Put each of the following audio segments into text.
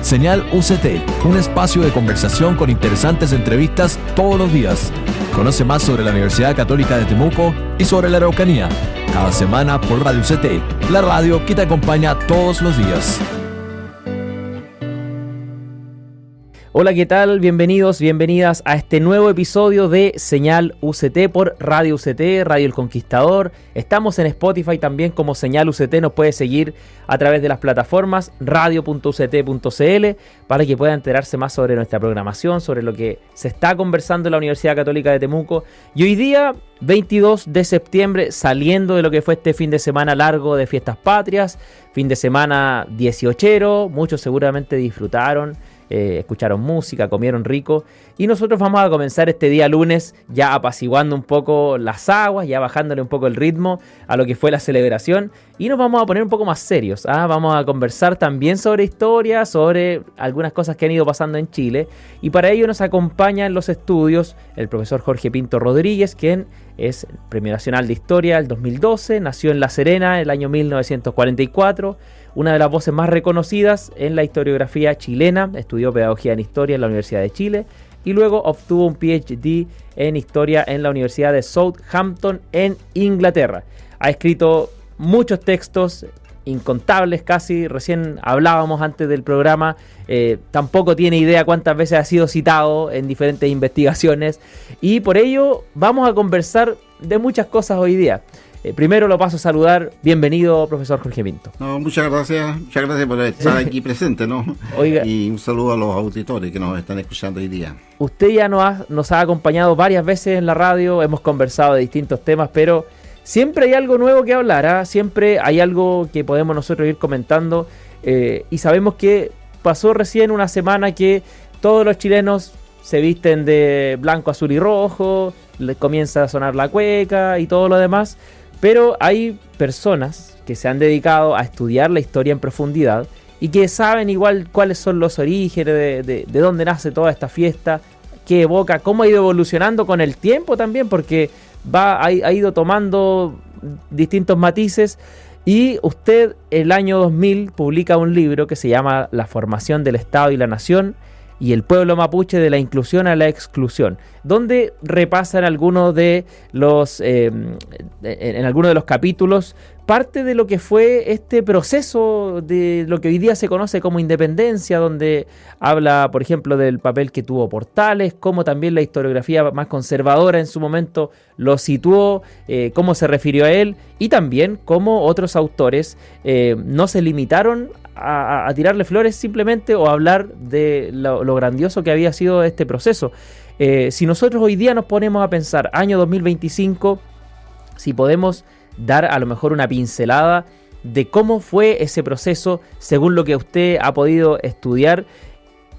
Señal UCT, un espacio de conversación con interesantes entrevistas todos los días. Conoce más sobre la Universidad Católica de Temuco y sobre la Araucanía. Cada semana por Radio UCT, la radio que te acompaña todos los días. Hola, ¿qué tal? Bienvenidos, bienvenidas a este nuevo episodio de Señal UCT por Radio UCT, Radio El Conquistador. Estamos en Spotify también como Señal UCT, nos puede seguir a través de las plataformas radio.uct.cl para que pueda enterarse más sobre nuestra programación, sobre lo que se está conversando en la Universidad Católica de Temuco. Y hoy día, 22 de septiembre, saliendo de lo que fue este fin de semana largo de fiestas patrias, fin de semana 18ero, muchos seguramente disfrutaron. Escucharon música, comieron rico, y nosotros vamos a comenzar este día lunes ya apaciguando un poco las aguas, ya bajándole un poco el ritmo a lo que fue la celebración, y nos vamos a poner un poco más serios. Vamos a conversar también sobre historia, sobre algunas cosas que han ido pasando en Chile, y para ello nos acompaña en los estudios el profesor Jorge Pinto Rodríguez, quien es Premio Nacional de Historia del 2012, nació en La Serena el año 1944, una de las voces más reconocidas en la historiografía chilena, estudió Pedagogía en Historia en la Universidad de Chile y luego obtuvo un PhD en Historia en la Universidad de Southampton en Inglaterra. Ha escrito muchos textos, incontables casi, recién hablábamos antes del programa, tampoco tiene idea cuántas veces ha sido citado en diferentes investigaciones y por ello vamos a conversar de muchas cosas hoy día. Primero lo paso a saludar. Bienvenido, profesor Jorge Pinto. No, muchas gracias por estar aquí presente, ¿no? Oiga, y un saludo a los auditores que nos están escuchando hoy día. Usted ya nos ha acompañado varias veces en la radio, hemos conversado de distintos temas, pero siempre hay algo nuevo que hablar, siempre hay algo que podemos nosotros ir comentando, y sabemos que pasó recién una semana que todos los chilenos se visten de blanco, azul y rojo, les comienza a sonar la cueca y todo lo demás. Pero hay personas que se han dedicado a estudiar la historia en profundidad y que saben igual cuáles son los orígenes de dónde nace toda esta fiesta, qué evoca, cómo ha ido evolucionando con el tiempo también, porque ha ido tomando distintos matices. Y usted, el año 2000, publica un libro que se llama La formación del Estado y la Nación y el pueblo mapuche de la inclusión a la exclusión, donde repasan algunos de los en algunos de los capítulos parte de lo que fue este proceso de lo que hoy día se conoce como independencia, donde habla, por ejemplo, del papel que tuvo Portales, cómo también la historiografía más conservadora en su momento lo situó, cómo se refirió a él, y también cómo otros autores no se limitaron a tirarle flores simplemente o a hablar de lo grandioso que había sido este proceso. Si nosotros hoy día nos ponemos a pensar, año 2025, si podemos dar a lo mejor una pincelada de cómo fue ese proceso según lo que usted ha podido estudiar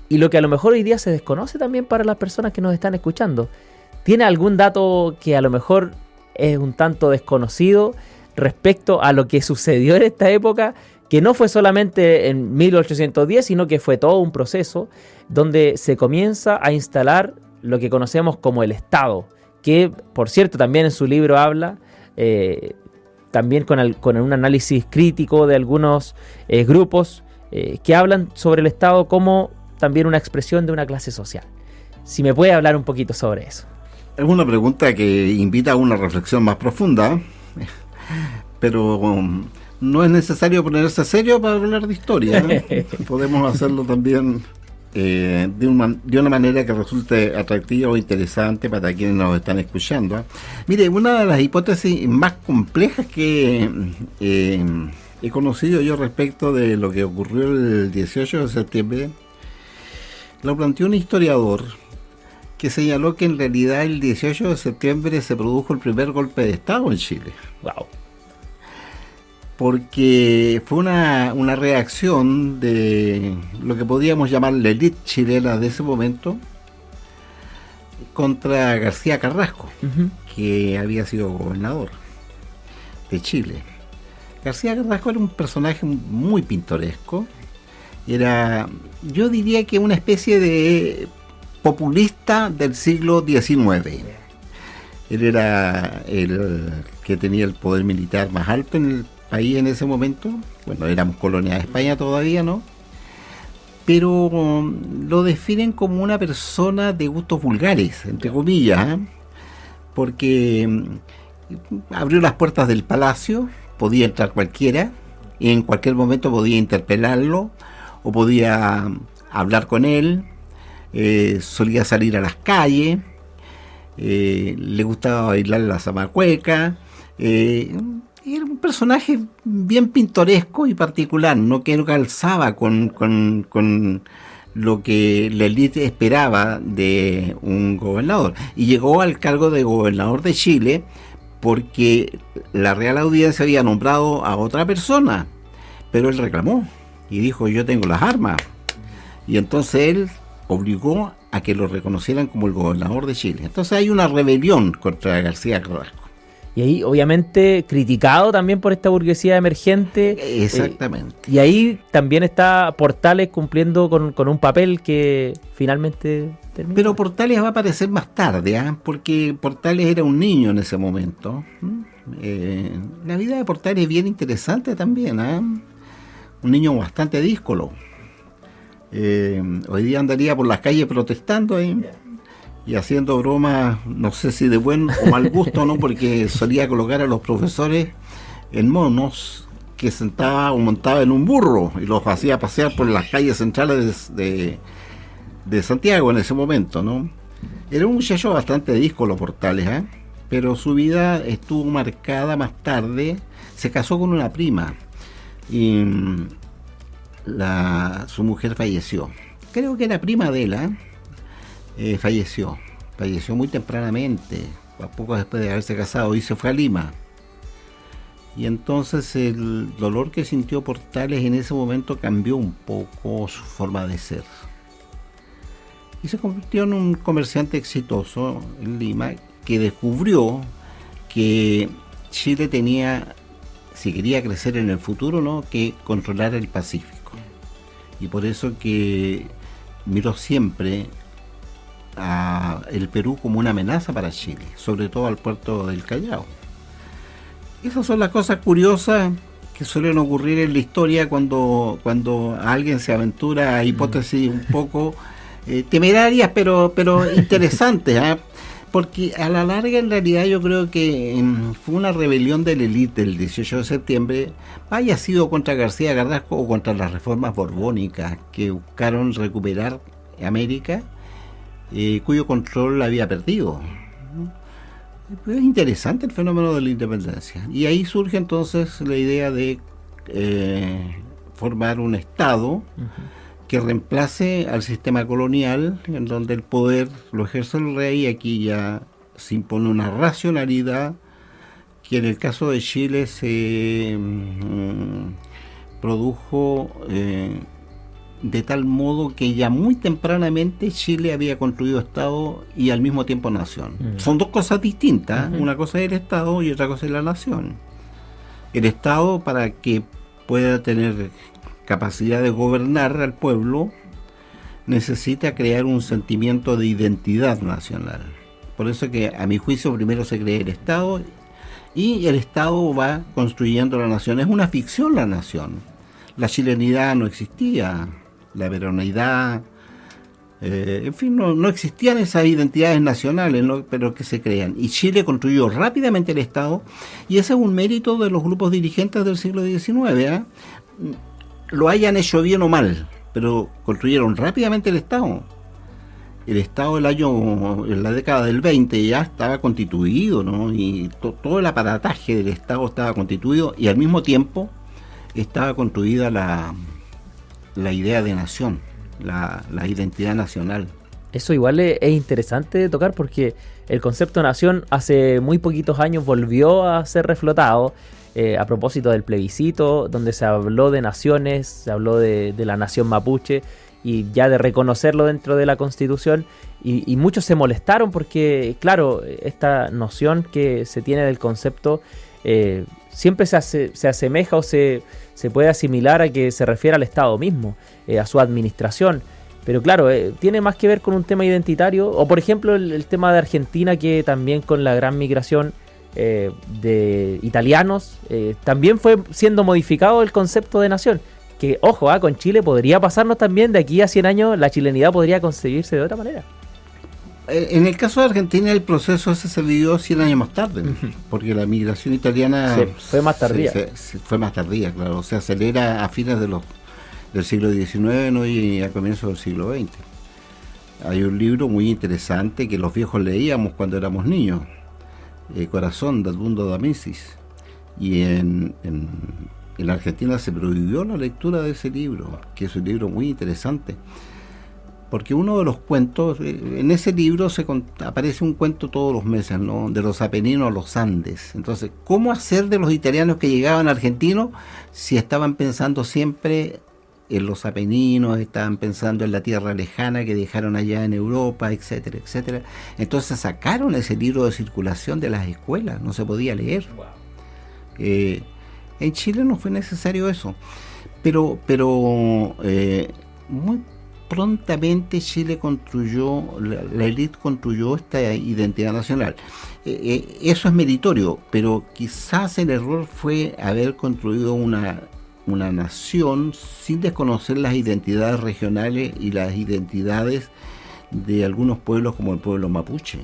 y lo que a lo mejor hoy día se desconoce también para las personas que nos están escuchando. ¿Tiene algún dato que a lo mejor es un tanto desconocido respecto a lo que sucedió en esta época? Que no fue solamente en 1810, sino que fue todo un proceso donde se comienza a instalar lo que conocemos como el Estado, que por cierto también en su libro habla, también con un análisis crítico de algunos grupos que hablan sobre el Estado como también una expresión de una clase social. Si me puede hablar un poquito sobre eso. Es una pregunta que invita a una reflexión más profunda, pero no es necesario ponerse serio para hablar de historia, Podemos hacerlo también de una manera que resulte atractiva o interesante para quienes nos están escuchando. Mire, una de las hipótesis más complejas que he conocido yo respecto de lo que ocurrió el 18 de septiembre, lo planteó un historiador que señaló que en realidad el 18 de septiembre se produjo el primer golpe de Estado en Chile. Wow. Porque fue una reacción de lo que podríamos llamar la élite chilena de ese momento contra García Carrasco, que había sido gobernador de Chile. García Carrasco era un personaje muy pintoresco, era, yo diría que una especie de populista del siglo XIX. Él era el que tenía el poder militar más alto en el país en ese momento. Bueno, éramos colonia de España todavía, ¿no? pero lo definen como una persona de gustos vulgares, entre comillas, ¿eh? Porque abrió las puertas del palacio, podía entrar cualquiera, y en cualquier momento podía interpelarlo, o podía hablar con él, solía salir a las calles, le gustaba bailar la zamacueca, era un personaje bien pintoresco y particular, no que no calzaba con lo que la élite esperaba de un gobernador. Y llegó al cargo de gobernador de Chile porque la Real Audiencia había nombrado a otra persona, pero él reclamó y dijo: yo tengo las armas. Y entonces él obligó a que lo reconocieran como el gobernador de Chile. Entonces hay una rebelión contra García Carrasco. Y ahí, obviamente, criticado también por esta burguesía emergente. Exactamente. Y ahí también está Portales cumpliendo con un papel que finalmente termina. Pero Portales va a aparecer más tarde, ¿eh? Porque Portales era un niño en ese momento. La vida de Portales es bien interesante también, ¿eh? Un niño bastante díscolo. Hoy día andaría por las calles protestando, y haciendo bromas, no sé si de buen o mal gusto, ¿no? Porque solía colocar a los profesores en monos que sentaba o montaba en un burro y los hacía pasear por las calles centrales de Santiago en ese momento, ¿no? Era un muchacho bastante díscolo, Portales, ¿eh? Pero su vida estuvo marcada más tarde. Se casó con una prima y su mujer falleció. Creo que era prima de él, falleció muy tempranamente, a poco después de haberse casado, y se fue a Lima. Y entonces el dolor que sintió Portales en ese momento cambió un poco su forma de ser. Y se convirtió en un comerciante exitoso en Lima, que descubrió que Chile tenía, si quería crecer en el futuro, ¿no?, que controlar el Pacífico. Y por eso que miró siempre a el Perú como una amenaza para Chile, sobre todo al puerto del Callao. Esas son las cosas curiosas que suelen ocurrir en la historia cuando alguien se aventura a hipótesis un poco temerarias, pero interesantes, ¿eh? Porque a la larga, en realidad, yo creo que fue una rebelión de la élite del 18 de septiembre, haya sido contra García Carrasco o contra las reformas borbónicas que buscaron recuperar América, cuyo control había perdido. Es interesante el fenómeno de la independencia. Y ahí surge entonces la idea de formar un Estado que reemplace al sistema colonial, en donde el poder lo ejerce el rey, y aquí ya se impone una racionalidad que en el caso de Chile se produjo de tal modo que ya muy tempranamente Chile había construido Estado y al mismo tiempo nación. Son dos cosas distintas, una cosa es el Estado y otra cosa es la nación. El Estado, para que pueda tener capacidad de gobernar al pueblo, necesita crear un sentimiento de identidad nacional. Por eso que, a mi juicio, primero se crea el Estado y el Estado va construyendo la nación. Es una ficción la nación. La chilenidad no existía, la peroneidad, en fin, no existían esas identidades nacionales, ¿no?, pero que se crean. Y Chile construyó rápidamente el Estado, y ese es un mérito de los grupos dirigentes del siglo XIX, ¿eh? Lo hayan hecho bien o mal, pero construyeron rápidamente el Estado. El Estado en la década del 20 ya estaba constituido, ¿no? Y todo el aparataje del Estado estaba constituido, y al mismo tiempo estaba construida la idea de nación, la identidad nacional. Eso igual es interesante de tocar, porque el concepto de nación hace muy poquitos años volvió a ser reflotado, a propósito del plebiscito, donde se habló de naciones, se habló de la nación mapuche, y ya de reconocerlo dentro de la Constitución, y muchos se molestaron porque, claro, esta noción que se tiene del concepto siempre se asemeja o se puede asimilar a que se refiere al Estado mismo, a su administración. Pero claro, tiene más que ver con un tema identitario, o por ejemplo el tema de Argentina, que también con la gran migración de italianos también fue siendo modificado el concepto de nación. que ojo, con Chile podría pasarnos también de aquí a 100 años, la chilenidad podría concebirse de otra manera. En el caso de Argentina, el proceso ese se vivió 100 años más tarde, porque la migración italiana fue más tardía. Fue más tardía, claro. Se acelera a fines del siglo XIX, ¿no? Y a comienzos del siglo XX. Hay un libro muy interesante que los viejos leíamos cuando éramos niños, Corazón, de Edmundo D'Amicis. Y en Argentina se prohibió la lectura de ese libro, que es un libro muy interesante. Porque uno de los cuentos, en ese libro aparece un cuento todos los meses, ¿no? De los Apeninos a los Andes. Entonces, ¿cómo hacer de los italianos que llegaban argentinos si estaban pensando siempre en los Apeninos, estaban pensando en la tierra lejana que dejaron allá en Europa, etcétera, etcétera? Entonces sacaron ese libro de circulación de las escuelas, no se podía leer. En Chile no fue necesario eso, pero muy prontamente Chile construyó, la élite construyó esta identidad nacional. Eso es meritorio, pero quizás el error fue haber construido una nación sin desconocer las identidades regionales y las identidades de algunos pueblos como el pueblo mapuche.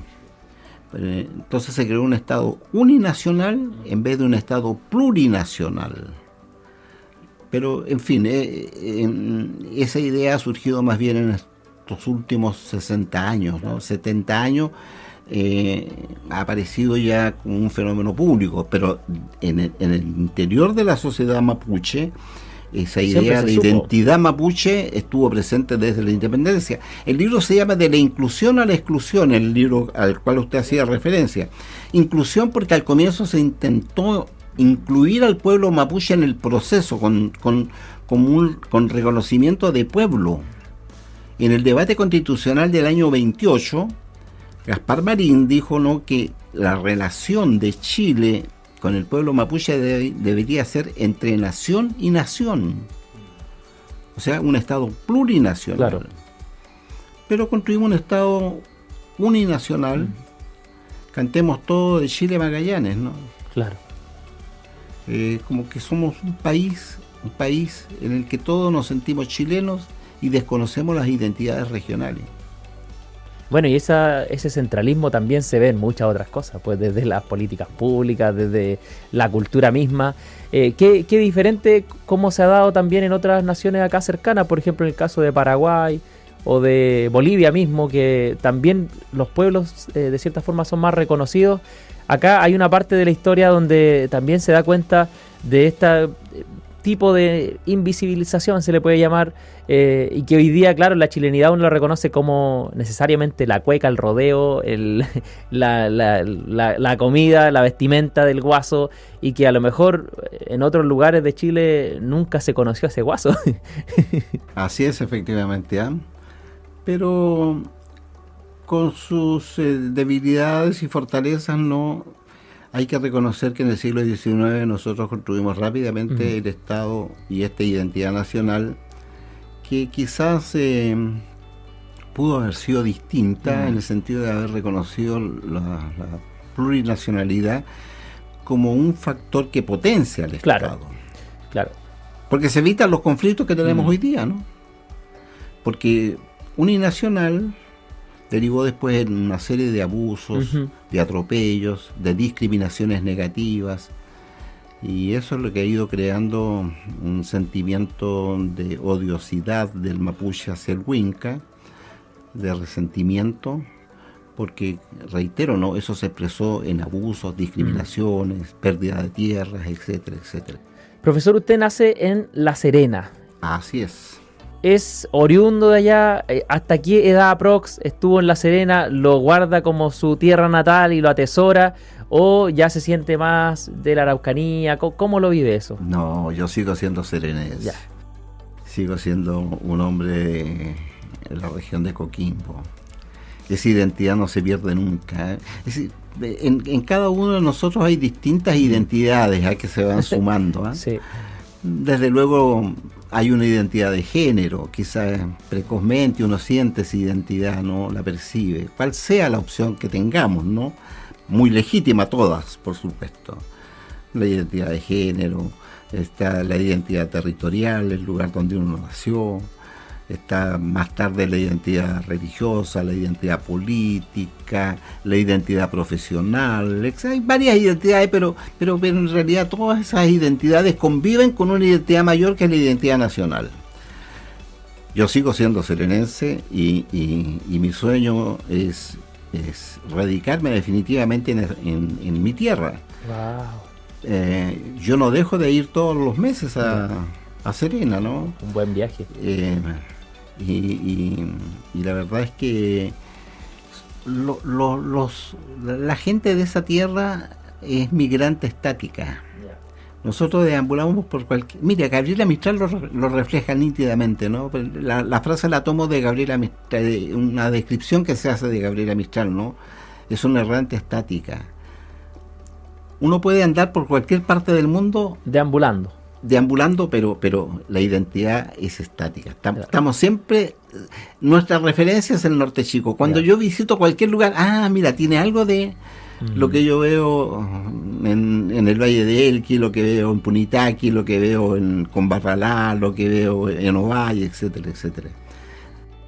Entonces se creó un Estado uninacional en vez de un Estado plurinacional. Pero, en fin, esa idea ha surgido más bien en estos últimos 60 años, ¿no? 70 años ha aparecido ya como un fenómeno público, pero en el interior de la sociedad mapuche, esa idea de identidad mapuche estuvo presente desde la independencia. El libro se llama De la inclusión a la exclusión, el libro al cual usted hacía referencia. Inclusión porque al comienzo se intentó incluir al pueblo mapuche en el proceso con reconocimiento de pueblo. En el debate constitucional del año 28, Gaspar Marín dijo, ¿no?, que la relación de Chile con el pueblo mapuche debería ser entre nación y nación, o sea, un Estado plurinacional. Claro. Pero construimos un Estado uninacional. Cantemos todo de Chile Magallanes, ¿no? Claro. Como que somos un país en el que todos nos sentimos chilenos y desconocemos las identidades regionales. Bueno, y ese centralismo también se ve en muchas otras cosas, pues desde las políticas públicas, desde la cultura misma. Qué diferente cómo se ha dado también en otras naciones acá cercanas, por ejemplo en el caso de Paraguay o de Bolivia mismo, que también los pueblos de cierta forma son más reconocidos. Acá hay una parte de la historia donde también se da cuenta de este tipo de invisibilización, se le puede llamar, y que hoy día, claro, la chilenidad uno la reconoce como necesariamente la cueca, el rodeo, la comida, la vestimenta del guaso, y que a lo mejor en otros lugares de Chile nunca se conoció a ese guaso. Así es, efectivamente, pero con sus debilidades y fortalezas, no hay que reconocer que en el siglo XIX nosotros construimos rápidamente el Estado y esta identidad nacional que quizás pudo haber sido distinta en el sentido de haber reconocido la plurinacionalidad como un factor que potencia al Estado. Claro. Porque se evitan los conflictos que tenemos hoy día, ¿no? Porque uninacional derivó después en una serie de abusos, de atropellos, de discriminaciones negativas, y eso es lo que ha ido creando un sentimiento de odiosidad del mapuche hacia el huinca, de resentimiento, porque, reitero, ¿no?, eso se expresó en abusos, discriminaciones, pérdida de tierras, etcétera, etcétera. Profesor, usted nace en La Serena. Así es. ¿Es oriundo de allá? ¿Hasta qué edad aprox estuvo en La Serena? ¿Lo guarda como su tierra natal y lo atesora? ¿O ya se siente más de la Araucanía? ¿Cómo lo vive eso? No, yo sigo siendo serenés. Ya. Sigo siendo un hombre de la región de Coquimbo. Esa identidad no se pierde nunca. Es decir, en cada uno de nosotros hay distintas identidades que se van sumando. Sí. Desde luego hay una identidad de género, quizás precozmente uno siente esa identidad, no la percibe, cual sea la opción que tengamos, ¿no? Muy legítima todas, por supuesto. La identidad de género, está la identidad territorial, el lugar donde uno nació, está más tarde la identidad religiosa, la identidad política, la identidad profesional. Hay varias identidades, pero en realidad todas esas identidades conviven con una identidad mayor que es la identidad nacional. Yo sigo siendo serenense y mi sueño es radicarme definitivamente en mi tierra. Wow. Yo no dejo de ir todos los meses a Serena, ¿no? Un buen viaje. Y la verdad es que la gente de esa tierra es migrante estática. Nosotros deambulamos por cualquier... Mira, Gabriela Mistral lo refleja nítidamente, ¿no? La frase la tomo de Gabriela Mistral, una descripción que se hace de Gabriela Mistral, ¿no? Es una errante estática. Uno puede andar por cualquier parte del mundo... Deambulando, pero la identidad es estática. Estamos siempre... Nuestra referencia es el norte chico. Cuando yo visito cualquier lugar, mira, tiene algo de... Lo que yo veo en el Valle de Elqui, lo que veo en Punitaqui, lo que veo en Combarralá, lo que veo en Ovalle, etcétera, etcétera.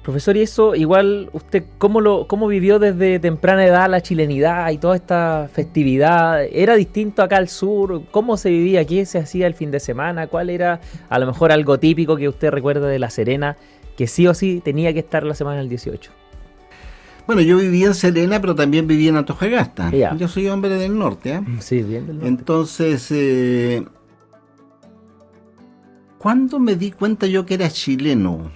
Profesor, y eso igual, ¿usted cómo vivió desde temprana edad la chilenidad y toda esta festividad? ¿Era distinto acá al sur? ¿Cómo se vivía? ¿Qué se hacía el fin de semana? ¿Cuál era a lo mejor algo típico que usted recuerda de La Serena, que sí o sí tenía que estar la semana del 18? Bueno, yo vivía en Serena, pero también vivía en Antofagasta. Yeah. Yo soy hombre del norte, ¿eh? Sí, bien del norte. Entonces, ¿cuándo me di cuenta yo que era chileno?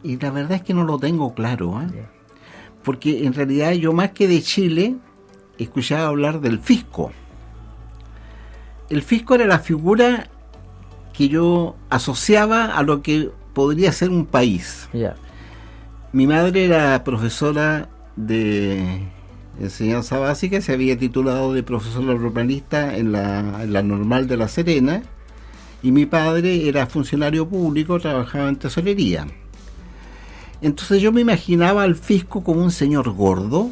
Y la verdad es que no lo tengo claro, ¿eh? Yeah. Porque en realidad yo más que de Chile, escuchaba hablar del fisco. El fisco era la figura que yo asociaba a lo que podría ser un país. Yeah. Mi madre era profesora de enseñanza básica, se había titulado de profesora urbanista en la Normal de La Serena, y mi padre era funcionario público, trabajaba en tesorería. Entonces yo me imaginaba al fisco como un señor gordo,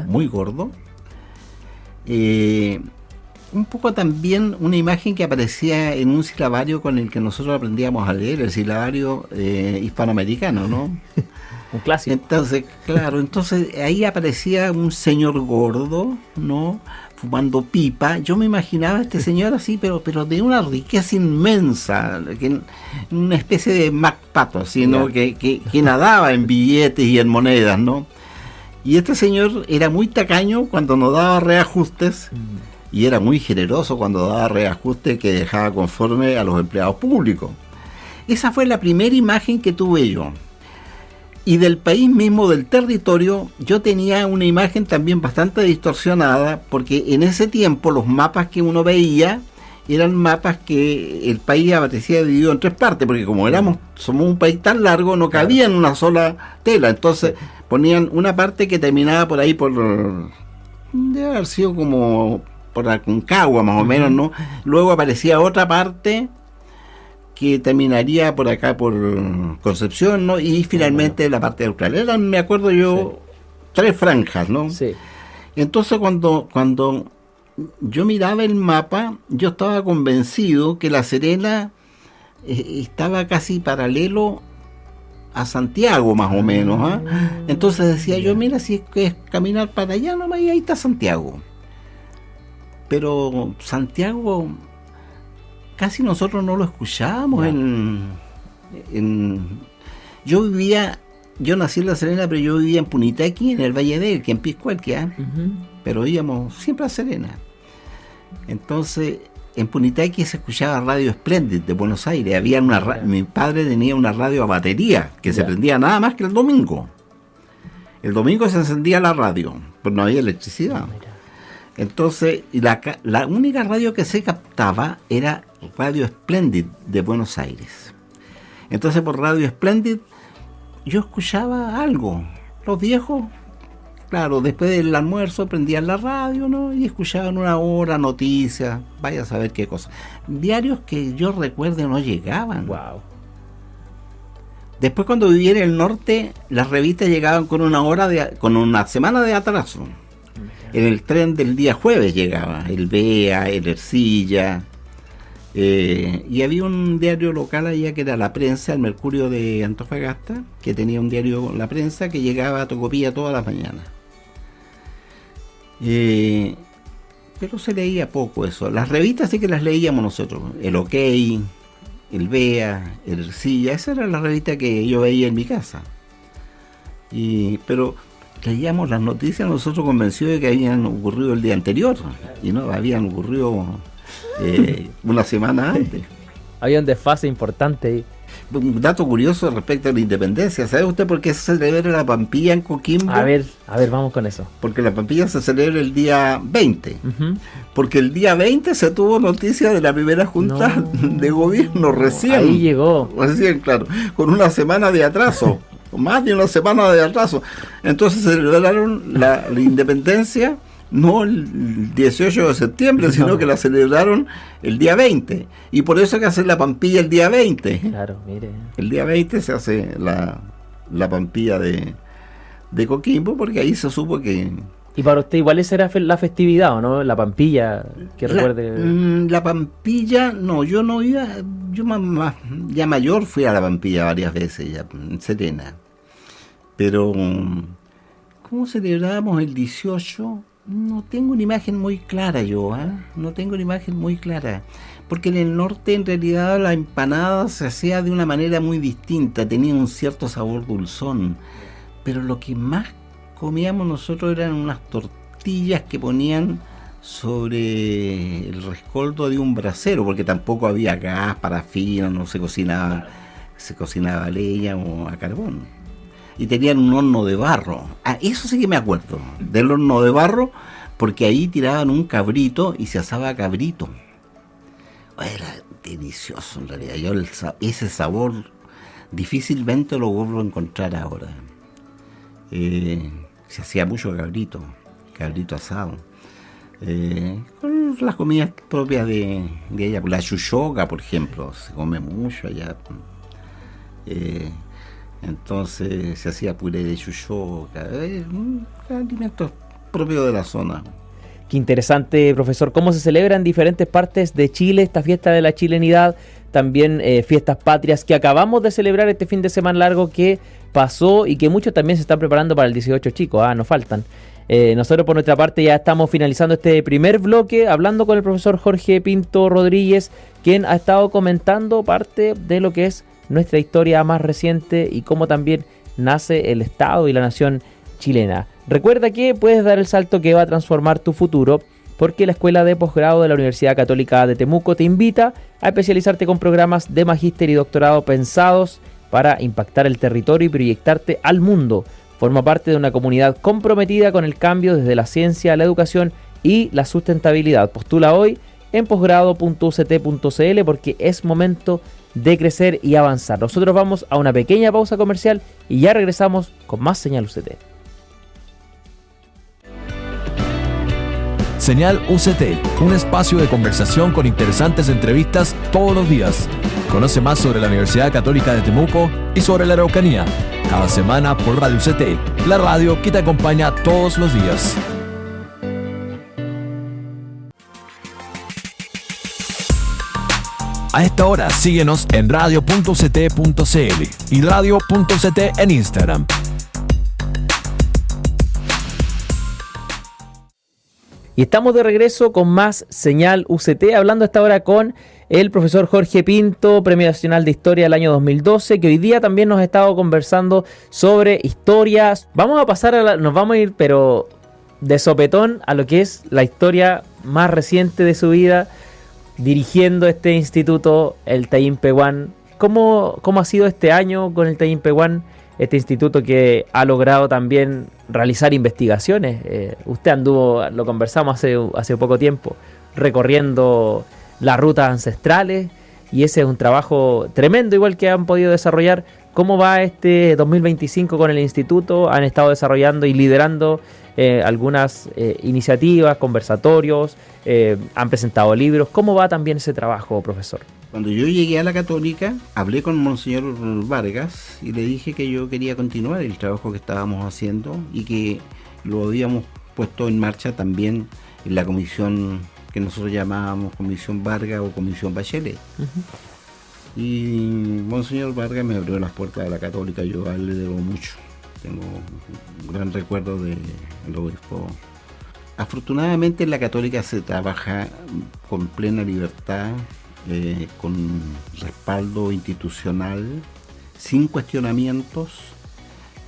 muy gordo, un poco también una imagen que aparecía en un silabario con el que nosotros aprendíamos a leer, el silabario hispanoamericano, ¿no? Un clásico. Entonces ahí aparecía un señor gordo, ¿no? Fumando pipa. Yo me imaginaba a este señor así, pero de una riqueza inmensa, una especie de MacPato, así, ¿no? Que nadaba en billetes y en monedas, ¿no? Y este señor era muy tacaño cuando nos daba reajustes, y era muy generoso cuando daba reajustes que dejaba conforme a los empleados públicos. Esa fue la primera imagen que tuve yo. Y del país mismo, del territorio, yo tenía una imagen también bastante distorsionada, porque en ese tiempo los mapas que uno veía eran mapas que el país aparecía dividido en tres partes, porque como somos un país tan largo, no cabía en una sola tela. Entonces ponían una parte que terminaba por ahí, debe haber sido como por Aconcagua más o menos, ¿no? Luego aparecía otra parte que terminaría por acá por Concepción, ¿no? Y finalmente la parte austral. Eran, me acuerdo yo, tres franjas, ¿no? Sí. Entonces cuando yo miraba el mapa, yo estaba convencido que La Serena estaba casi paralelo a Santiago, más o menos, ¿eh? Entonces decía yo, mira, si es caminar para allá nomás, y ahí está Santiago. Pero Santiago casi nosotros no lo escuchábamos. Yo nací en La Serena, pero yo vivía en Punitaqui, en el Valle de Elqui, en Piscualquia, pero íbamos siempre a Serena. Entonces, en Punitaqui se escuchaba Radio Splendid de Buenos Aires. Mi padre tenía una radio a batería que se prendía nada más que el domingo. El domingo se encendía la radio, pero no había electricidad. Entonces, la única radio que se captaba era Radio Splendid de Buenos Aires. Entonces, por Radio Splendid yo escuchaba algo. Los viejos, claro, después del almuerzo prendían la radio, ¿no? Y escuchaban una hora noticias, vaya a saber qué cosa. Diarios que yo recuerdo no llegaban. Wow. Después, cuando vivía en el norte, las revistas llegaban con una semana de atraso. En el tren del día jueves llegaba el Bea, el Ercilla, Y había un diario local allá que era La Prensa, el Mercurio de Antofagasta, que tenía un diario La Prensa que llegaba a Tocopilla todas las mañanas. Pero se leía poco eso. Las revistas sí que las leíamos nosotros. El OK, el Bea, el Ercilla, esa era la revista que yo veía en mi casa. Pero leíamos las noticias nosotros convencidos de que habían ocurrido el día anterior, y no, habían ocurrido una semana antes. Había un desfase importante ahí. Un dato curioso respecto a la independencia. ¿Sabe usted por qué se celebra la Pampilla en Coquimbo? A ver, vamos con eso. Porque la Pampilla se celebra el día 20. Uh-huh. Porque el día 20 se tuvo noticia de la primera junta de gobierno recién. Ahí llegó. Recién, claro. Con una semana de atraso. Más de una semana de atraso. Entonces celebraron la independencia no el 18 de septiembre, sino que la celebraron el día 20. Y por eso hay que hacer la Pampilla el día 20. Claro, mire. El día 20 se hace la Pampilla de Coquimbo, porque ahí se supo que... Y para usted igual esa era la festividad, ¿o no? La Pampilla, que recuerde... La Pampilla, no, yo no iba... Yo ya mayor fui a la Pampilla varias veces, ya en Serena. Pero, ¿cómo celebrábamos el 18? No tengo una imagen muy clara yo, no tengo una imagen muy clara, porque en el norte en realidad la empanada se hacía de una manera muy distinta, tenía un cierto sabor dulzón, pero lo que más comíamos nosotros eran unas tortillas que ponían sobre el rescoldo de un brasero, porque tampoco había gas, parafina, no se cocinaba a leña o a carbón. Y tenían un horno de barro. Eso sí que me acuerdo, del horno de barro, porque ahí tiraban un cabrito y se asaba cabrito. Era delicioso en realidad. Yo ese sabor difícilmente lo vuelvo a encontrar ahora. Se hacía mucho cabrito asado. Con las comidas propias de ella. La chuchoca, por ejemplo, se come mucho allá. Entonces se hacía puré de chuchoca, alimentos propios de la zona. Qué interesante, profesor, cómo se celebra en diferentes partes de Chile esta fiesta de la chilenidad, también fiestas patrias que acabamos de celebrar este fin de semana largo que pasó y que muchos también se están preparando para el 18, chicos, nos faltan. Nosotros por nuestra parte ya estamos finalizando este primer bloque hablando con el profesor Jorge Pinto Rodríguez, quien ha estado comentando parte de lo que es nuestra historia más reciente y cómo también nace el Estado y la nación chilena. Recuerda que puedes dar el salto que va a transformar tu futuro, porque la Escuela de Posgrado de la Universidad Católica de Temuco te invita a especializarte con programas de magíster y doctorado pensados para impactar el territorio y proyectarte al mundo. Forma parte de una comunidad comprometida con el cambio desde la ciencia, la educación y la sustentabilidad. Postula hoy en posgrado.uct.cl porque es momento de crecer y avanzar. Nosotros vamos a una pequeña pausa comercial y ya regresamos con más Señal UCT. Señal UCT, un espacio de conversación con interesantes entrevistas todos los días. Conoce más sobre la Universidad Católica de Temuco y sobre la Araucanía. Cada semana por Radio UCT, la radio que te acompaña todos los días. A esta hora síguenos en radio.uct.cl y radio.uct en Instagram. Y estamos de regreso con más Señal UCT, hablando a esta hora con el profesor Jorge Pinto, Premio Nacional de Historia del año 2012, que hoy día también nos ha estado conversando sobre historias. Vamos a pasar nos vamos a ir, pero de sopetón, a lo que es la historia más reciente de su vida, dirigiendo este instituto, el Tallin Pehuán. ¿Cómo ha sido este año con el Tallin Pehuán? Este instituto que ha logrado también realizar investigaciones. Usted anduvo, lo conversamos hace poco tiempo, recorriendo las rutas ancestrales, y ese es un trabajo tremendo igual que han podido desarrollar. ¿Cómo va este 2025 con el instituto? Han estado desarrollando y liderando algunas iniciativas, conversatorios, han presentado libros. ¿Cómo va también ese trabajo, profesor? Cuando yo llegué a la Católica, hablé con Monseñor Vargas y le dije que yo quería continuar el trabajo que estábamos haciendo y que lo habíamos puesto en marcha también en la Comisión que nosotros llamábamos Comisión Vargas o Comisión Bachelet. Y Monseñor Vargas me abrió las puertas de la Católica, yo a él le debo mucho. Tengo un gran recuerdo del obispo. Afortunadamente en la Católica se trabaja con plena libertad, con respaldo institucional, sin cuestionamientos,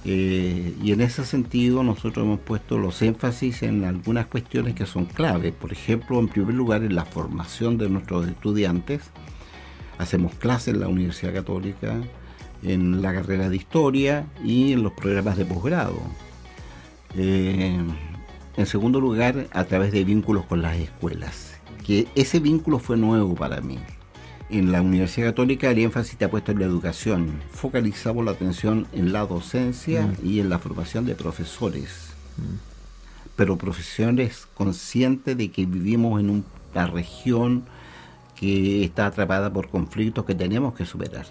y en ese sentido nosotros hemos puesto los énfasis en algunas cuestiones que son claves. Por ejemplo, en primer lugar, en la formación de nuestros estudiantes. Hacemos clases en la Universidad Católica, en la carrera de Historia y en los programas de posgrado. En segundo lugar, a través de vínculos con las escuelas, que ese vínculo fue nuevo para mí. En la Universidad Católica el énfasis está puesto en la educación. Focalizamos la atención en la docencia y en la formación de profesores. Pero profesores conscientes de que vivimos en una región que está atrapada por conflictos que tenemos que superar.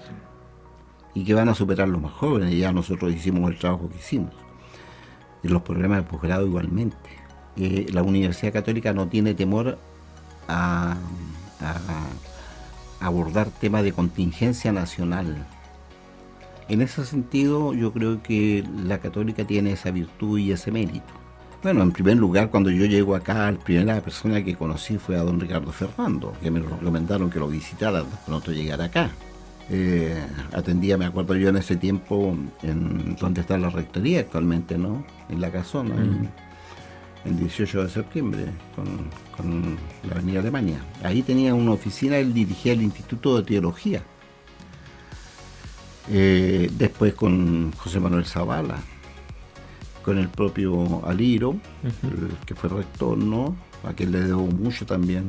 Y que van a superar los más jóvenes. Ya nosotros hicimos el trabajo que hicimos. Y los programas de posgrado igualmente. La Universidad Católica no tiene temor a abordar temas de contingencia nacional. En ese sentido, yo creo que la Católica tiene esa virtud y ese mérito. Bueno, en primer lugar, cuando yo llego acá, la primera persona que conocí fue a don Ricardo Fernando, que me recomendaron que lo visitara cuando llegara acá. Atendía, me acuerdo yo en ese tiempo, en donde está la rectoría actualmente, ¿no? En la casona, en 18 de septiembre, con la Avenida Alemania. Ahí tenía una oficina, él dirigía el Instituto de Teología. Después con José Manuel Zavala, con el propio Aliro, que fue rector, ¿no? A quien le debo mucho también.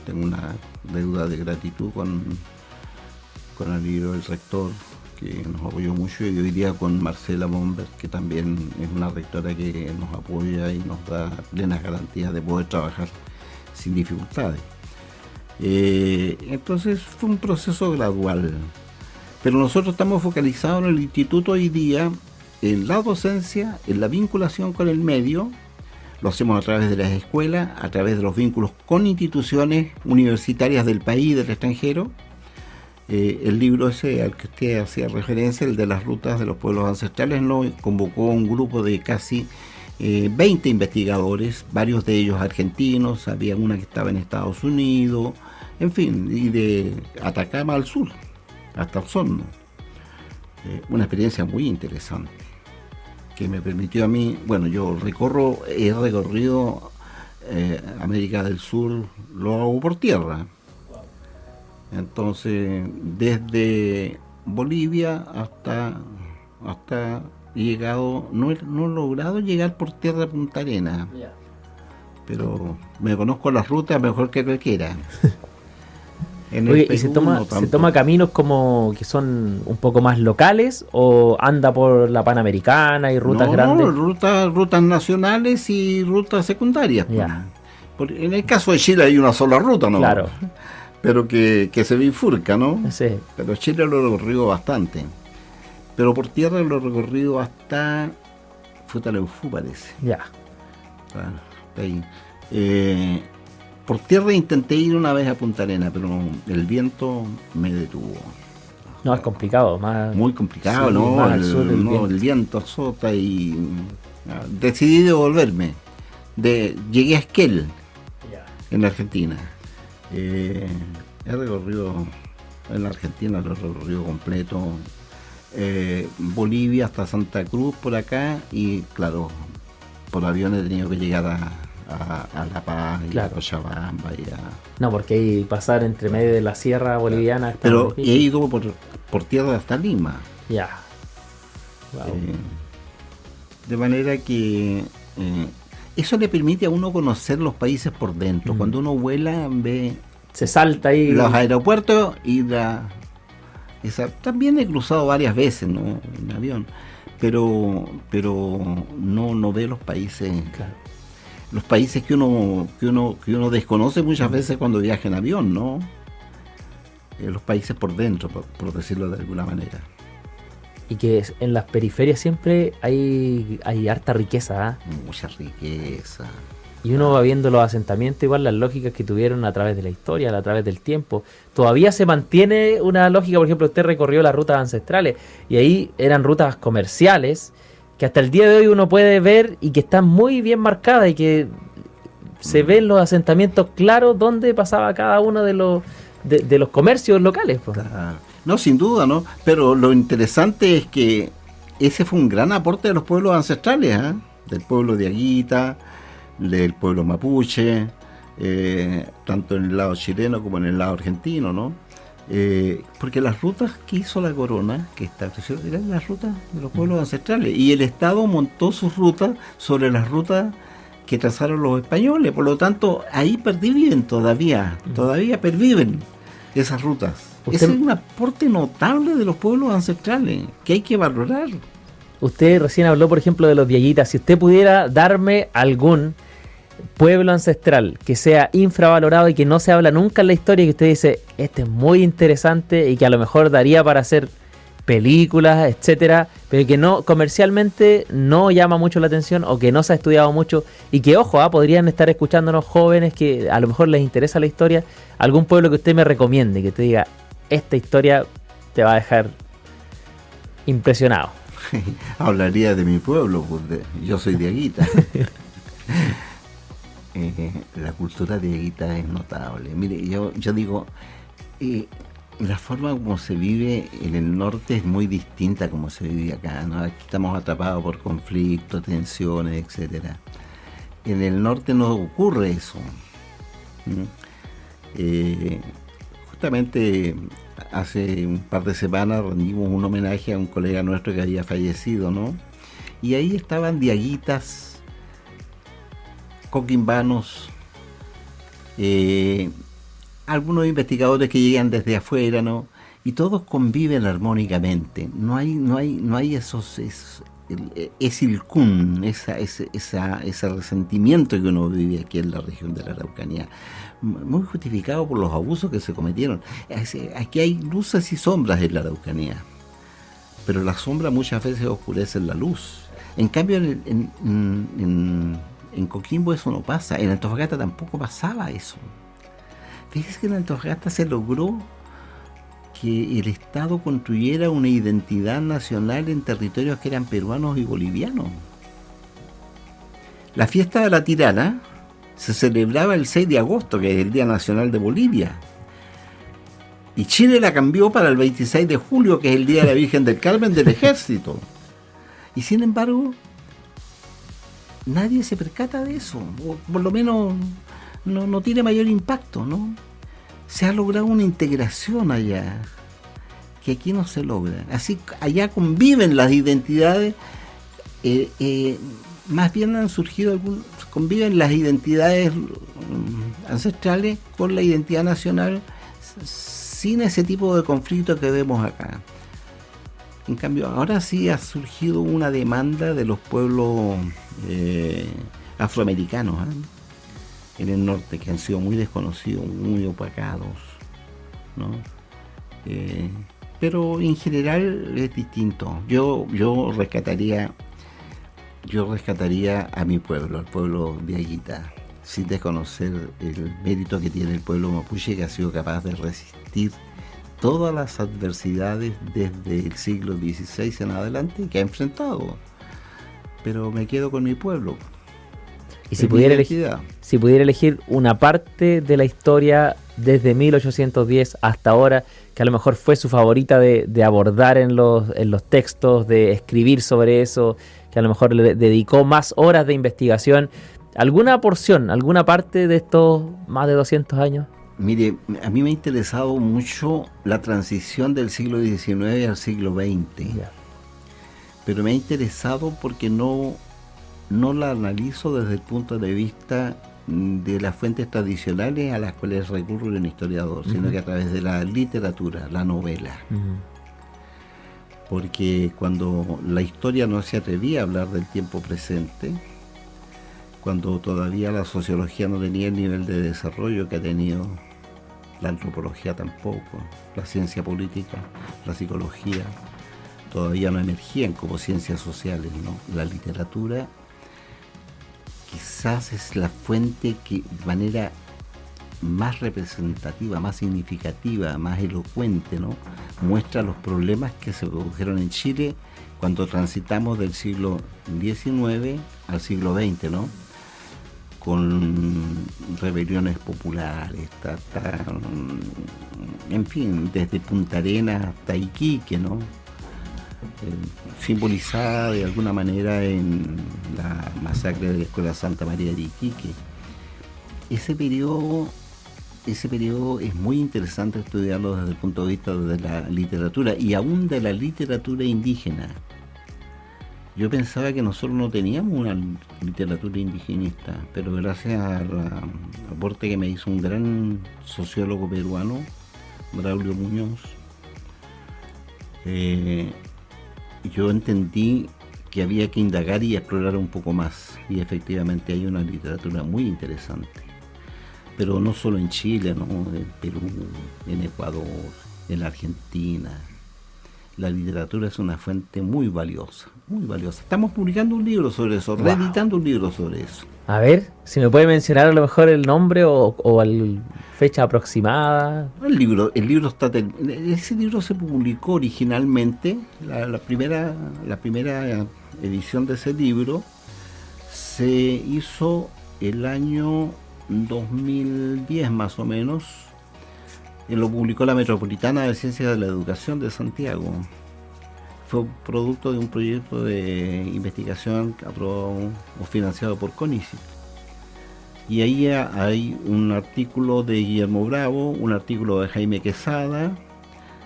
Tengo una deuda de gratitud con Aliro, el rector, que nos apoyó mucho, y hoy día con Marcela Bomber, que también es una rectora que nos apoya y nos da plenas garantías de poder trabajar sin dificultades. Entonces fue un proceso gradual, pero nosotros estamos focalizados en el instituto hoy día, en la docencia, en la vinculación con el medio. Lo hacemos a través de las escuelas, a través de los vínculos con instituciones universitarias del país y del extranjero. El libro ese al que usted hacía referencia, el de las rutas de los pueblos ancestrales, ¿no? Convocó un grupo de casi 20 investigadores, varios de ellos argentinos, había una que estaba en Estados Unidos, en fin, y de Atacama al sur, hasta Osorno. Una experiencia muy interesante, que me permitió a mí, bueno, yo he recorrido América del Sur, lo hago por tierra. Entonces, desde Bolivia hasta he llegado, no he logrado llegar por tierra a Punta Arenas, pero me conozco las rutas mejor que cualquiera. Oye, ¿y se toma caminos como que son un poco más locales o anda por la Panamericana y rutas grandes? No, rutas nacionales y rutas secundarias. En el caso de Chile hay una sola ruta, ¿no? Claro. Pero que se bifurca, ¿no? Sí. Pero Chile lo he recorrido bastante. Pero por tierra lo he recorrido hasta Futaleufú, parece. Ya. Ahí. Por tierra intenté ir una vez a Punta Arenas, pero el viento me detuvo. No, es complicado. Muy complicado, sí, ¿no? El viento azota y decidí devolverme. Llegué a Esquel, en Argentina. He recorrido en la Argentina, lo he recorrido completo. Bolivia hasta Santa Cruz por acá, y claro, por avión he tenido que llegar a La Paz y a Cochabamba. No, porque hay pasar entre medio de la sierra boliviana. Pero he ido por tierra hasta Lima. Ya. Wow. De manera que eso le permite a uno conocer los países por dentro. Cuando uno vuela, ve... Se salta ahí... Los aeropuertos y también he cruzado varias veces, ¿no? En avión. Pero no ve los países... Claro. Los países que uno desconoce muchas veces cuando viaja en avión, ¿no? Los países por dentro, por decirlo de alguna manera. Y que en las periferias siempre hay harta riqueza, ¿eh? Mucha riqueza. Y uno va viendo los asentamientos, igual las lógicas que tuvieron a través de la historia, a través del tiempo. Todavía se mantiene una lógica, por ejemplo, usted recorrió las rutas ancestrales y ahí eran rutas comerciales que hasta el día de hoy uno puede ver y que están muy bien marcadas y que se ven los asentamientos claros donde pasaba cada uno de los comercios locales. Pues. Claro. No, sin duda, ¿no? Pero lo interesante es que ese fue un gran aporte de los pueblos ancestrales, ¿eh? Del pueblo de Aguita, del pueblo mapuche, tanto en el lado chileno como en el lado argentino, ¿no? Porque las rutas que hizo la corona, que estableció, eran las rutas de los pueblos ancestrales, y el Estado montó sus rutas sobre las rutas que trazaron los españoles. Por lo tanto, ahí perviven todavía perviven esas rutas. Ese es un aporte notable de los pueblos ancestrales que hay que valorar. Usted recién habló, por ejemplo, de los Diaguitas. Si usted pudiera darme algún pueblo ancestral que sea infravalorado y que no se habla nunca en la historia, y que usted dice, este es muy interesante y que a lo mejor daría para hacer películas, etcétera, pero que no comercialmente no llama mucho la atención o que no se ha estudiado mucho y que, ojo, podrían estar escuchándonos jóvenes que a lo mejor les interesa la historia, algún pueblo que usted me recomiende, que te diga, esta historia te va a dejar impresionado. Hablaría de mi pueblo, porque yo soy de Aguita. La cultura de Aguita es notable. Mire, yo digo, la forma como se vive en el norte es muy distinta a como se vive acá, ¿no? Aquí estamos atrapados por conflictos, tensiones, etcétera. En el norte no ocurre eso. Justamente hace un par de semanas rendimos un homenaje a un colega nuestro que había fallecido, ¿no? Y ahí estaban diaguitas, coquimbanos, algunos investigadores que llegan desde afuera, ¿no? Y todos conviven armónicamente. No hay esos ilcún, ese resentimiento que uno vive aquí en la región de la Araucanía, muy justificado por los abusos que se cometieron. Aquí hay luces y sombras en la Araucanía, pero la sombra muchas veces oscurece la luz. En cambio, en Coquimbo eso no pasa. En Antofagasta tampoco pasaba eso. Fíjese que en Antofagasta se logró que el Estado construyera una identidad nacional en territorios que eran peruanos y bolivianos. La fiesta de la Tirana se celebraba el 6 de agosto, que es el Día Nacional de Bolivia. Y Chile la cambió para el 26 de julio, que es el Día de la Virgen del Carmen del Ejército. Y sin embargo, nadie se percata de eso, o por lo menos no tiene mayor impacto, ¿no? Se ha logrado una integración allá, que aquí no se logra. Así, allá conviven las identidades, más bien han surgido conviven las identidades ancestrales con la identidad nacional, sin ese tipo de conflicto que vemos acá. En cambio, ahora sí ha surgido una demanda de los pueblos afroamericanos, en el norte, que han sido muy desconocidos, muy opacados, ¿no? Pero en general es distinto. Yo rescataría a mi pueblo, al pueblo de Aguita, sin desconocer el mérito que tiene el pueblo mapuche, que ha sido capaz de resistir todas las adversidades desde el siglo XVI en adelante que ha enfrentado. Pero me quedo con mi pueblo. Y si pudiera elegir una parte de la historia desde 1810 hasta ahora, que a lo mejor fue su favorita de abordar en los textos, de escribir sobre eso, que a lo mejor le dedicó más horas de investigación, ¿alguna porción, alguna parte de estos más de 200 años? Mire, a mí me ha interesado mucho la transición del siglo XIX al siglo XX. Yeah. Pero me ha interesado porque no la analizo desde el punto de vista de las fuentes tradicionales a las cuales recurre un historiador, sino que a través de la literatura, la novela. Porque cuando la historia no se atrevía a hablar del tiempo presente, cuando todavía la sociología no tenía el nivel de desarrollo que ha tenido la antropología tampoco, la ciencia política, la psicología, todavía no emergían como ciencias sociales, ¿no? La literatura quizá quizás es la fuente que de manera más representativa, más significativa, más elocuente, ¿no?, muestra los problemas que se produjeron en Chile cuando transitamos del siglo XIX al siglo XX, ¿no?, con rebeliones populares, en fin, desde Punta Arenas hasta Iquique, ¿no?, simbolizada de alguna manera en la masacre de la Escuela Santa María de Iquique. Ese periodo es muy interesante estudiarlo desde el punto de vista de la literatura y aún de la literatura indígena. Yo pensaba que nosotros no teníamos una literatura indigenista, pero gracias al aporte que me hizo un gran sociólogo peruano, Braulio Muñoz, yo entendí que había que indagar y explorar un poco más, y efectivamente hay una literatura muy interesante, pero no solo en Chile, ¿no?, en Perú, en Ecuador, en Argentina. La literatura es una fuente muy valiosa, muy valiosa. Estamos publicando un libro sobre eso, reeditando un libro sobre eso. A ver, si me puede mencionar a lo mejor el nombre o la fecha aproximada. El libro está... Ese libro se publicó originalmente, la primera edición de ese libro se hizo el año 2010 más o menos. Lo publicó la Metropolitana de Ciencias de la Educación de Santiago. Fue producto de un proyecto de investigación aprobado o financiado por CONICET. Y ahí hay un artículo de Guillermo Bravo, un artículo de Jaime Quesada,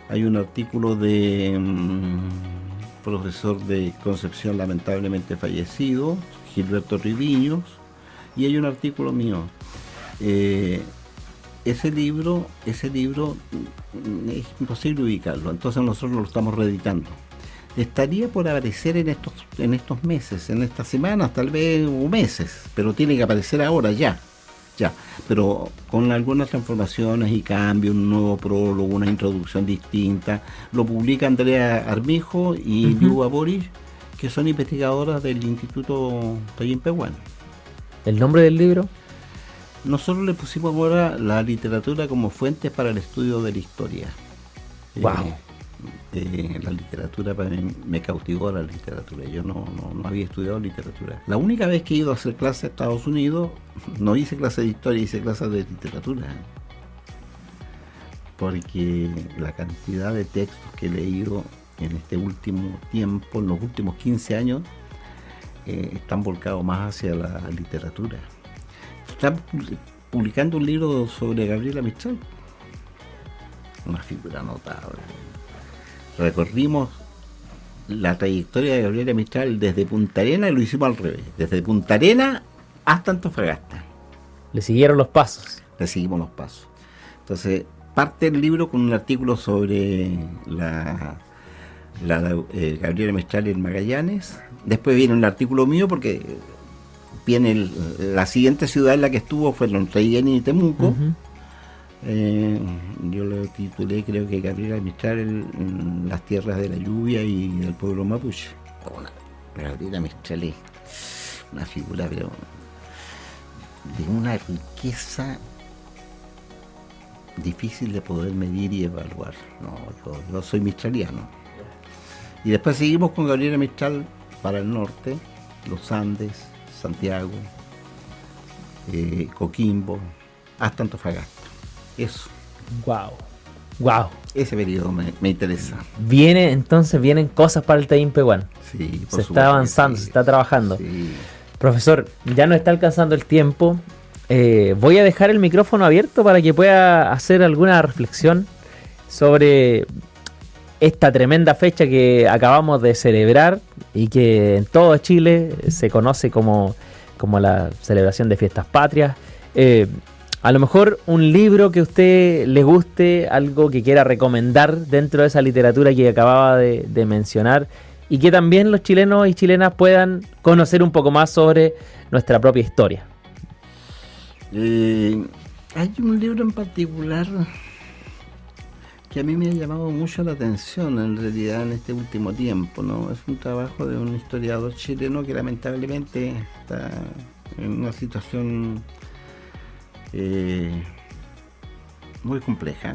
hay un artículo de profesor de Concepción lamentablemente fallecido, Gilberto Riviños, y hay un artículo mío. Ese libro es imposible ubicarlo, entonces nosotros lo estamos reeditando. Estaría por aparecer en estos meses, en estas semanas, tal vez, o meses, pero tiene que aparecer ahora, ya, pero con algunas transformaciones y cambios, un nuevo prólogo, una introducción distinta. Lo publica Andrea Armijo y Liuba Boris, que son investigadoras del Instituto Toyin-Peh Huan. ¿El nombre del libro? Nosotros le pusimos ahora la literatura como fuentes para el estudio de la historia. Wow. La literatura para mí me cautivó la literatura. Yo no había estudiado literatura. La única vez que he ido a hacer clases a Estados Unidos, no hice clases de historia, hice clases de literatura. Porque la cantidad de textos que he leído en este último tiempo, en los últimos 15 años, están volcados más hacia la literatura. Está publicando un libro sobre Gabriela Mistral, una figura notable. Recorrimos la trayectoria de Gabriela Mistral desde Punta Arenas y lo hicimos al revés, desde Punta Arenas hasta Antofagasta. Le siguieron los pasos. Le seguimos los pasos. Entonces, parte el libro con un artículo sobre Gabriela Mistral en Magallanes. Después viene un artículo mío porque viene la siguiente ciudad en la que estuvo fue Lontraiguén y Temuco. Yo lo titulé, creo que Gabriela Mistral en las tierras de la lluvia y del pueblo mapuche. Gabriela Mistral es una figura, pero de una riqueza difícil de poder medir y evaluar. Yo soy mistraliano. Y después seguimos con Gabriela Mistral para el norte, los Andes, Santiago, Coquimbo, hasta Antofagasta. Eso. Wow. Ese periodo me interesa. Vienen cosas para el Toyin-Peh Huan. Sí, se está avanzando, sí. Se está trabajando. Sí. Profesor, ya nos está alcanzando el tiempo. Voy a dejar el micrófono abierto para que pueda hacer alguna reflexión sobre esta tremenda fecha que acabamos de celebrar y que en todo Chile se conoce como la celebración de fiestas patrias. A lo mejor un libro que a usted le guste, algo que quiera recomendar dentro de esa literatura que acababa de mencionar y que también los chilenos y chilenas puedan conocer un poco más sobre nuestra propia historia. Hay un libro en particular que a mí me ha llamado mucho la atención en realidad en este último tiempo, ¿no? Es un trabajo de un historiador chileno que lamentablemente está en una situación muy compleja.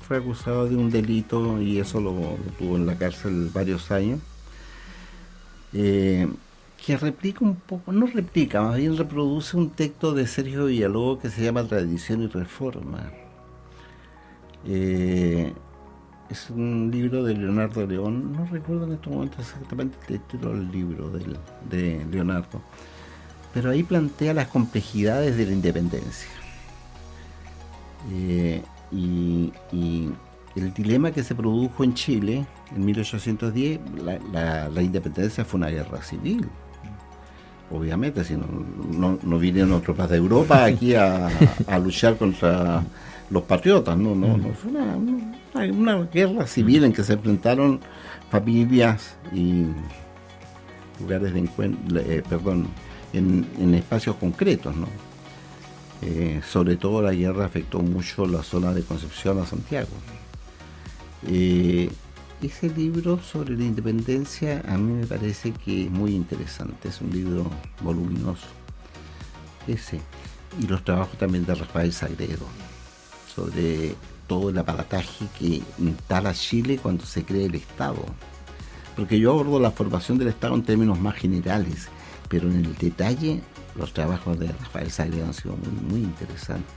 Fue acusado de un delito y eso lo tuvo en la cárcel varios años. Que replica un poco, no replica, más bien reproduce un texto de Sergio Villalobos que se llama Tradición y Reforma. Es un libro de Leonardo León, no recuerdo en estos momentos exactamente el título del libro de Leonardo, pero ahí plantea las complejidades de la independencia. Y el dilema que se produjo en Chile en 1810, la independencia fue una guerra civil. Obviamente, si no vinieron tropas de Europa aquí a luchar contra los patriotas, no fue una guerra civil en que se enfrentaron familias y lugares de encuentro, en espacios concretos, ¿no? Sobre todo la guerra afectó mucho la zona de Concepción a Santiago. Ese libro sobre la independencia a mí me parece que es muy interesante, es un libro voluminoso, ese, y los trabajos también de Rafael Sagredo, sobre todo el aparataje que instala Chile cuando se cree el Estado, porque yo abordo la formación del Estado en términos más generales, pero en el detalle los trabajos de Rafael Sagredo han sido muy, muy interesantes.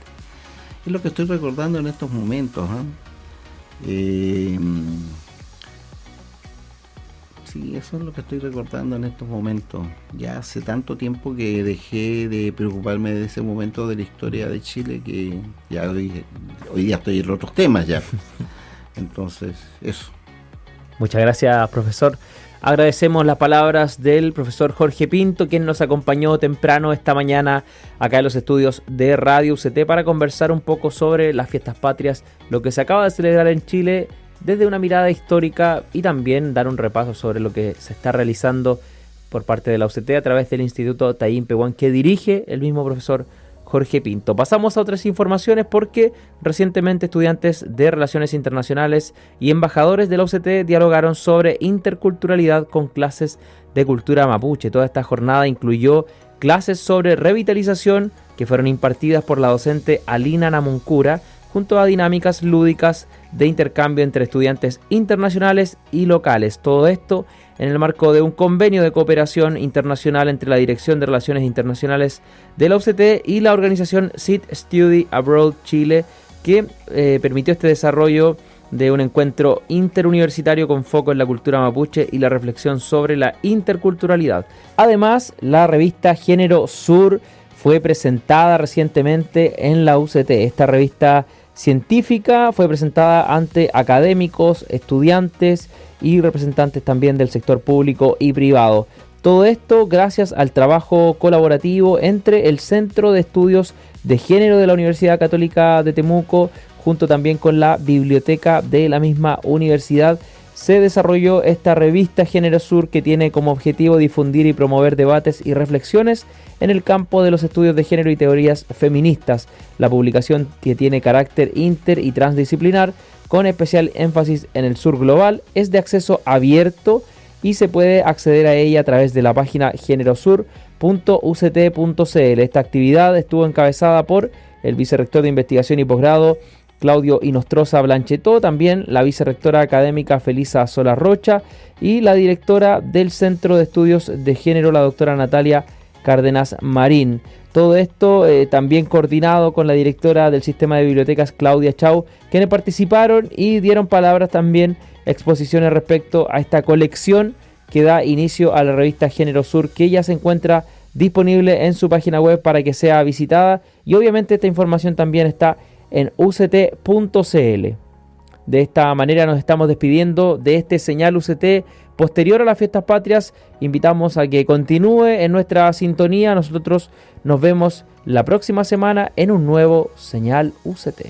Es lo que estoy recordando en estos momentos, sí, eso es lo que estoy recordando en estos momentos. Ya hace tanto tiempo que dejé de preocuparme de ese momento de la historia de Chile que ya hoy día estoy en otros temas ya. Entonces, eso. Muchas gracias, profesor. Agradecemos las palabras del profesor Jorge Pinto, quien nos acompañó temprano esta mañana acá en los estudios de Radio UCT para conversar un poco sobre las fiestas patrias, lo que se acaba de celebrar en Chile desde una mirada histórica y también dar un repaso sobre lo que se está realizando por parte de la UCT a través del Instituto Taín Pehuán que dirige el mismo profesor Jorge Pinto. Pasamos a otras informaciones porque recientemente estudiantes de Relaciones Internacionales y embajadores de la UCT dialogaron sobre interculturalidad con clases de cultura mapuche. Toda esta jornada incluyó clases sobre revitalización que fueron impartidas por la docente Alina Namuncura junto a dinámicas lúdicas de intercambio entre estudiantes internacionales y locales. Todo esto en el marco de un convenio de cooperación internacional entre la Dirección de Relaciones Internacionales de la UCT y la organización SIT Study Abroad Chile, que permitió este desarrollo de un encuentro interuniversitario con foco en la cultura mapuche y la reflexión sobre la interculturalidad. Además, la revista Género Sur fue presentada recientemente en la UCT. Esta revista científica fue presentada ante académicos, estudiantes y representantes también del sector público y privado. Todo esto gracias al trabajo colaborativo entre el Centro de Estudios de Género de la Universidad Católica de Temuco, junto también con la biblioteca de la misma universidad. Se desarrolló esta revista Género Sur que tiene como objetivo difundir y promover debates y reflexiones en el campo de los estudios de género y teorías feministas. La publicación, que tiene carácter inter y transdisciplinar, con especial énfasis en el sur global, es de acceso abierto y se puede acceder a ella a través de la página generosur.uct.cl. Esta actividad estuvo encabezada por el vicerrector de Investigación y Posgrado, Claudio Inostroza Blanchetó, también la vicerrectora académica Felisa Sola Rocha y la directora del Centro de Estudios de Género, la doctora Natalia Cárdenas Marín. Todo esto también coordinado con la directora del Sistema de Bibliotecas, Claudia Chau, quienes participaron y dieron palabras también, exposiciones respecto a esta colección que da inicio a la revista Género Sur, que ya se encuentra disponible en su página web para que sea visitada, y obviamente esta información también está en uct.cl. De esta manera nos estamos despidiendo de este Señal UCT posterior a las fiestas patrias. Invitamos a que continúe en nuestra sintonía. Nosotros nos vemos la próxima semana en un nuevo Señal UCT.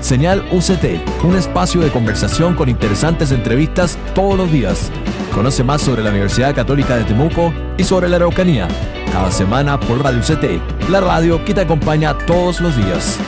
Señal UCT, un espacio de conversación con interesantes entrevistas todos los días. Conoce más sobre la Universidad Católica de Temuco y sobre la Araucanía. Cada semana por Radio UCT, la radio que te acompaña todos los días.